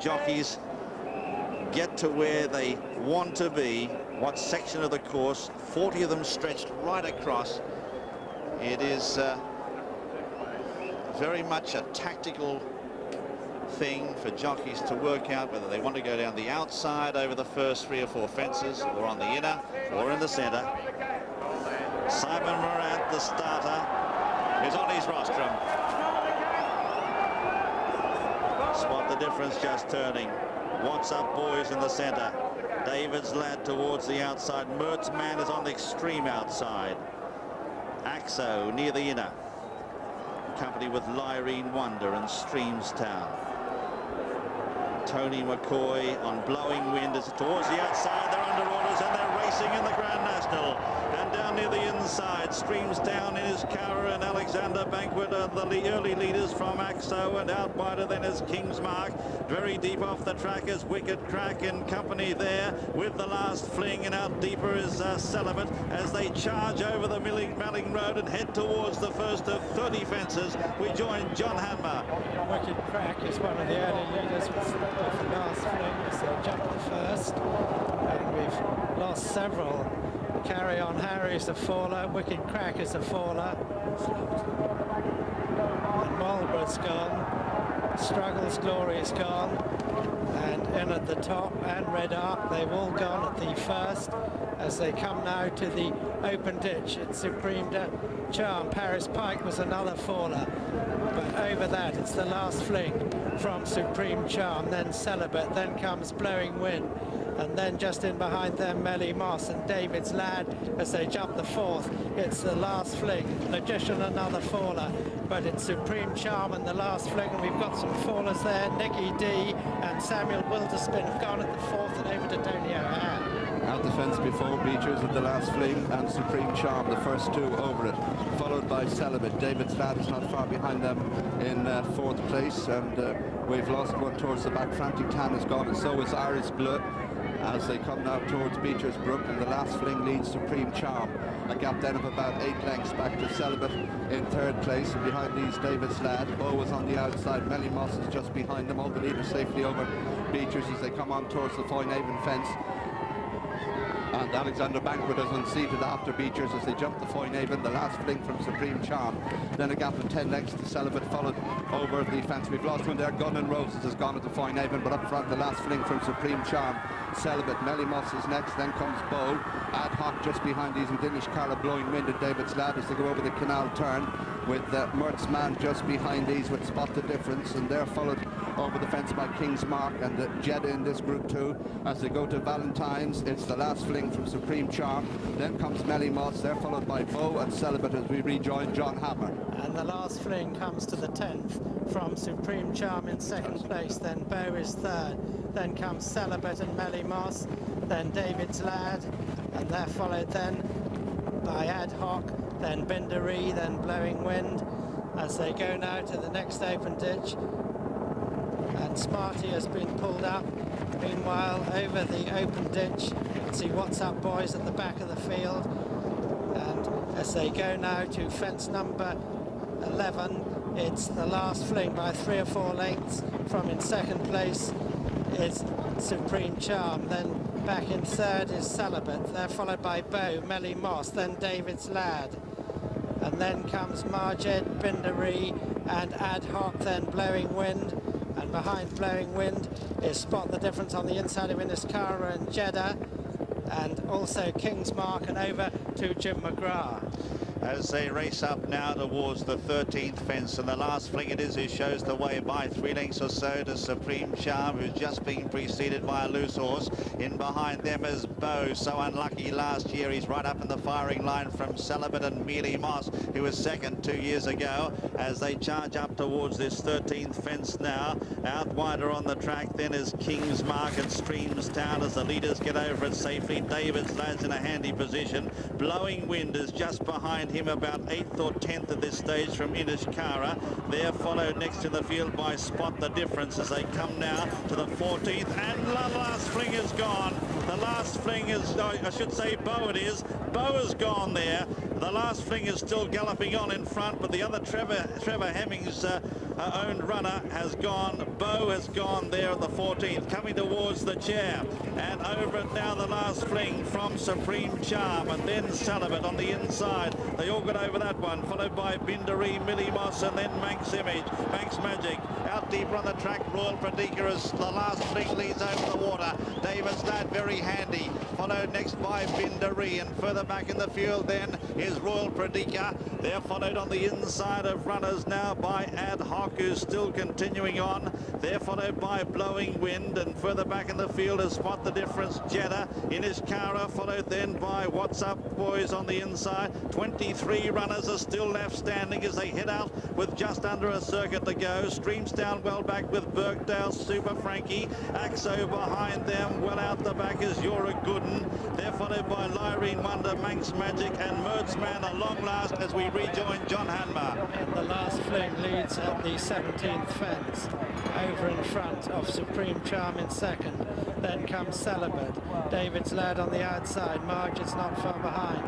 jockeys get to where they want to be, what section of the course, 40 of them stretched right across. It is very much a tactical thing for jockeys to work out whether they want to go down the outside over the first 3 or 4 fences, or on the inner, or in the centre. Simon Morant, the starter, is on his rostrum. Spot the difference just turning. What's up, boys, in the centre. David's lad towards the outside. Mert's man is on the extreme outside. Axo near the inner, company with Lyrene Wonder and Streamstown. Tony McCoy on Blowing Wind is towards the outside. They're under orders and they're racing in the Grand National. And down near the inside, Streamstown is Cara and Alexander Banquet are the early leaders from Axo, and out wider then is King's Mark. Very deep off the track is Wicked Crack in company there with the Last Fling, and out deeper is Celibate as they charge over the Melling Road and head towards the first of 30 fences. We join John Hanmer. Wicked Crack is one of the early leaders with the Last Fling, so jumped the first, and we've lost several. Carry On Harry is a faller, Wicked Crack is a faller, and Marlborough's gone, Struggles Glory is gone, and in at the top and Red Arc, they've all gone at the first as they come now to the open ditch at Supreme Charm. Paris Pike was another faller, but over that it's the Last Fling from Supreme Charm, then Celibate, then comes Blowing Wind, and then just in behind them Melly Moss and David's Lad as they jump the fourth. It's the Last Fling, Logician another faller, but it's Supreme Charm and the Last Fling, and we've got some fallers there. Nicky D and Samuel Wilderspin have gone at the fourth and over to Tony O'Hare. Out the fence before Beechers at the Last Fling and Supreme Charm, the first 2 over it, followed by Celibate. David's Lad is not far behind them in 4th place, and we've lost one towards the back. Frantic Tan is gone, and so is Iris Bleu as they come now towards Beechers Brook, and the Last Fling leads Supreme Charm. A gap then of about 8 lengths back to Celibate in 3rd place, and behind these David's Lad. Bow is on the outside, Melly Moss is just behind them. All the leaders safely over Beechers as they come on towards the Foynaven fence. And Alexander Banquet is unseated after Beechers as they jump the Foynaven. The Last Fling from Supreme Charm. Then a gap of 10 lengths to Celibate, followed over the fence. We've lost one there. Gun and Roses has gone at the Foynaven, but up front the Last Fling from Supreme Charm. Celibate, Melly Moss is next, then comes Bow. Ad Hoc just behind these, and Dinish Cara, Blowing Wind and David's Lad as they go over the canal turn, with Mert's man just behind these with Spot the Difference, and they're followed over the fence by King's Mark and Jeddah in this group too. As they go to Valentine's, it's the Last Fling from Supreme Charm, then comes Melly Moss, they're followed by Bow and Celibate as we rejoin John Hammer. And the Last Fling comes to the 10th from Supreme Charm in 2nd place, then Bow is 3rd, then comes Celibate and Melly Moss, then David's Lad, and they're followed then by Ad Hoc, then Bindaree, then Blowing Wind, as they go now to the next open ditch. And Smarty has been pulled up. Meanwhile, over the open ditch, you can see What's Up Boys at the back of the field. And as they go now to fence number 11, it's the Last Fling by 3 or 4 lengths. From in 2nd place is Supreme Charm. Then back in 3rd is Celibate. They're followed by Bow, Melly Moss, then David's Lad. And then comes Marjed, Bindaree and Ad Hoc, then Blowing Wind. And behind Blowing Wind is Spot the Difference on the inside of Inniscara and Jeddah, and also King's Mark, and over to Jim McGrath. As they race up now towards the 13th fence, and the Last Fling it is who shows the way by 3 lengths or so to Supreme Charm, who's just been preceded by a loose horse. In behind them is Bow, so unlucky last year. He's right up in the firing line from Celibate and Mealy Moss, who was 2nd 2 years ago, as they charge up towards this 13th fence now. Out wider on the track then is King's Mark and Streamstown as the leaders get over it safely. David's Lad's in a handy position. Blowing Wind is just behind him, about 8th or 10th at this stage from Inishkara. They're followed next in the field by Spot the Difference as they come now to the 14th, and the Last Fling is gone. The Last Fling is, I should say Bow it is. Bow is gone there. The Last Fling is still galloping on in front, but the other Trevor Hemmings her own runner has gone. Bow has gone there at the 14th, coming towards the chair. And over it now, the last fling from Supreme Charm, and then Celibate on the inside. They all got over that one, followed by Bindaree, Millie Moss, and then Manx Image, Manx Magic. Out deeper on the track, Royal Pradika as the last fling leads over the water. David's Lad very handy, followed next by Bindaree, and further back in the field then is Royal Pradika. They're followed on the inside of runners now by Ad Hoc, who's still continuing on. They're followed by Blowing Wind, and further back in the field is Spot the Difference, Jeddah in his Cara, followed then by What's Up Boys on the inside. 23 runners are still left standing as they head out with just under a circuit to go. Streams down well back with Birkdale, Super Frankie. Axo behind them, well out the back is You're a Good 'Un. They're followed by Lyrene Wonder, Manx Magic, and Mertzman at long last as we rejoin John Hanmer. The last fling leads at the 17th fence, over in front of Supreme Charm in second. Then comes Celibate. David's Lad on the outside. Marge is not far behind.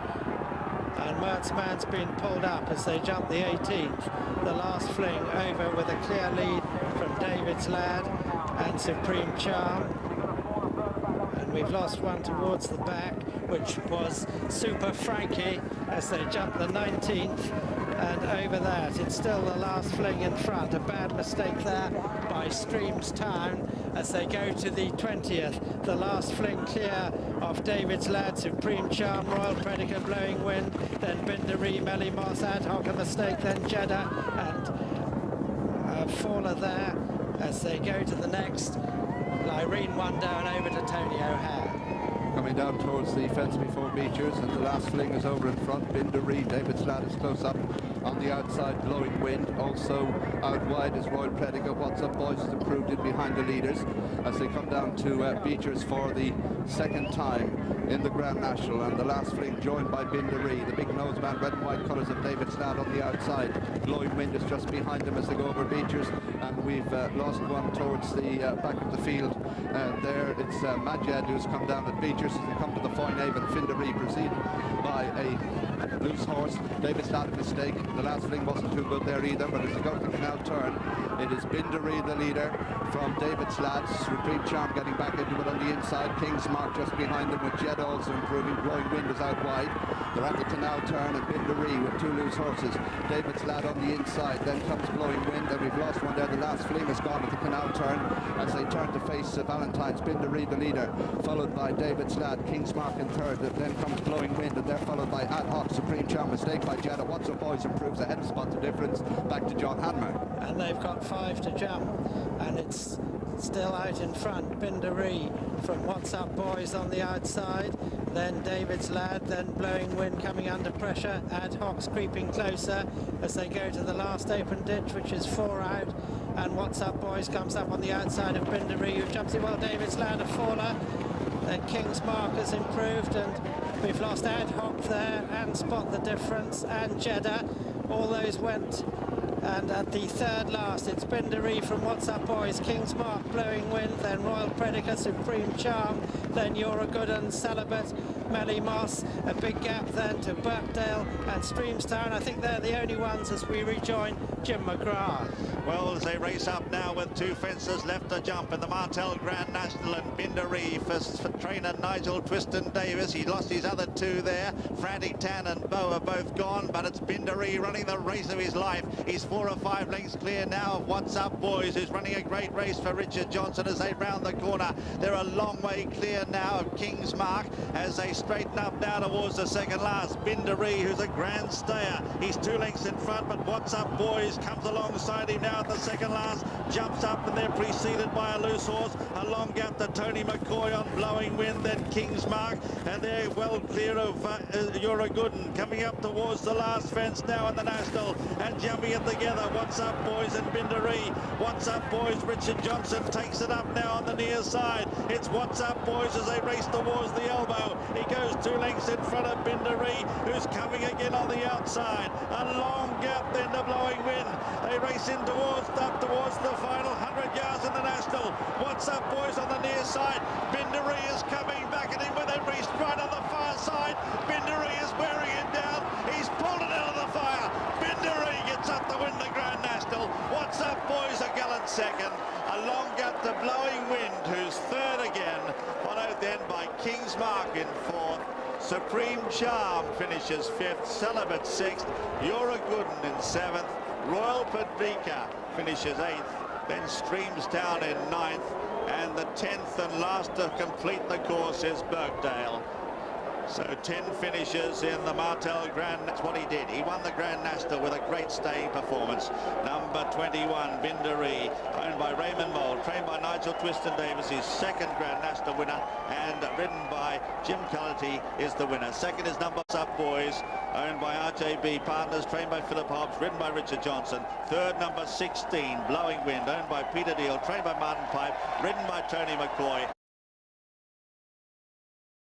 And Mertzman's been pulled up as they jump the 18th. The last fling over with a clear lead from David's Lad and Supreme Charm. And we've lost one towards the back, which was Super Frankie as they jump the 19th. And over that, it's still the last fling in front. A bad mistake there by Streams Town as they go to the 20th. The last fling clear of David's Lad, Supreme Charm, Royal Predica, Blowing Wind, then Bindaree, Melly Moss, Ad Hoc a mistake, then Jeddah, and Faller there as they go to the next. Lyrene Wonder and over to Tony O'Hare. Coming down towards the fence before Beechers, and the last fling is over in front. Bindaree, David's Lad is close up on the outside. Blowing Wind also out wide is Royal Predica. What's Up Boys has improved in behind the leaders as they come down to Beechers for the second time in the Grand National, and the last fling joined by Bindaree. The big nose man, red and white colours of David's Lad on the outside. Blowing Wind is just behind them as they go over Beechers, and we've lost one towards the back of the field. There it's Majed who's come down at Beechers as they come to the Foynaven. Bindaree preceded by a loose horse. David's Lad a mistake. The last fling wasn't too good there either, but as they go to the canal turn, it is Bindaree the leader from David's Lad. Supreme Charm getting back into it on the inside. King's Mark just behind them with Jed also improving. Blowing Wind is out wide. They're at the canal turn, and Bindaree with two loose horses. David's Lad on the inside, then comes Blowing Wind, and we've lost one there. The last fling is gone at the canal turn as they turn to face Valentine's. Bindaree the leader, followed by David's Lad, King's Mark in third, then comes Blowing Wind, and they're followed by Ad Hoc. Supreme Charm mistake by Jeddah. What's Up Boys improves ahead of Spot the Difference. Back to John Hanmer. And they've got 5 to jump, and it's still out in front. Bindaree from What's Up Boys on the outside, then David's Lad, then Blowing Wind coming under pressure. Ad Hoc's creeping closer as they go to the last open ditch, which is 4 out, and What's Up Boys comes up on the outside of Bindaree, who jumps in well. David's Lad a faller, then King's Mark has improved, and we've lost Ad Hoc there, and Spot the Difference, and Jeddah. All those went. And at the third last, it's Bindaree from What's Up Boys, King's Mark, Blowing Wind, then Royal Predica, Supreme Charm, then You're a Good 'Un, Celibate, Melly Moss, a big gap then to Birkdale and Streamstown. I think they're the only ones as we rejoin Jim McGrath. Well, as they race up now with 2 fences left to jump in the Martel Grand National, and Bindaree for trainer Nigel-Twiston-Davies. He lost his other 2 there. Frantic Tan and Bow are both gone, but it's Bindaree running the race of his life. He's 4 or 5 lengths clear now of What's Up Boys, who's running a great race for Richard Johnson as they round the corner. They're a long way clear now of King's Mark as they straighten up now towards the second last. Bindaree, who's a grand stayer. He's 2 lengths in front, but What's Up Boys comes alongside him now at the second last, jumps up, and they're preceded by a loose horse. A long gap to Tony McCoy on Blowing Wind, then King's Mark, and they're well clear of You're a Good 'Un. Coming up towards the last fence now in the National, and jumping it together, What's Up Boys and Bindaree. What's Up Boys, Richard Johnson takes it up now on the near side. It's What's Up Boys as they race towards the elbow. He goes 2 lengths in front of Bindaree, who's coming again on the outside. A long gap then to Blowing Wind. They race in up towards the final 100 yards in the National. What's Up Boys on the near side. Bindaree is coming back at him with every stride on the far side. Bindaree is wearing him down. He's pulled it out of the fire. Bindaree gets up to win the Grand National. What's Up Mark in fourth. Supreme Charm finishes fifth. Celibate sixth. You're a Gooden in seventh. Royal Paprika finishes eighth. Then Streams Down in ninth. And the 10th and last to complete the course is Birkdale. So 10 finishes in the Martel Grand. That's what he did. He won the Grand National with a great staying performance. Number 21, Bindaree, owned by Raymond Mould, trained by Nigel-Twiston-Davies, his second Grand National winner, and ridden by Jim Culloty is the winner. Second is number Up Boys, owned by RJB Partners, trained by Philip Hobbs, ridden by Richard Johnson. Third, number 16, Blowing Wind, owned by Peter Deal, trained by Martin Pipe, ridden by Tony McCoy.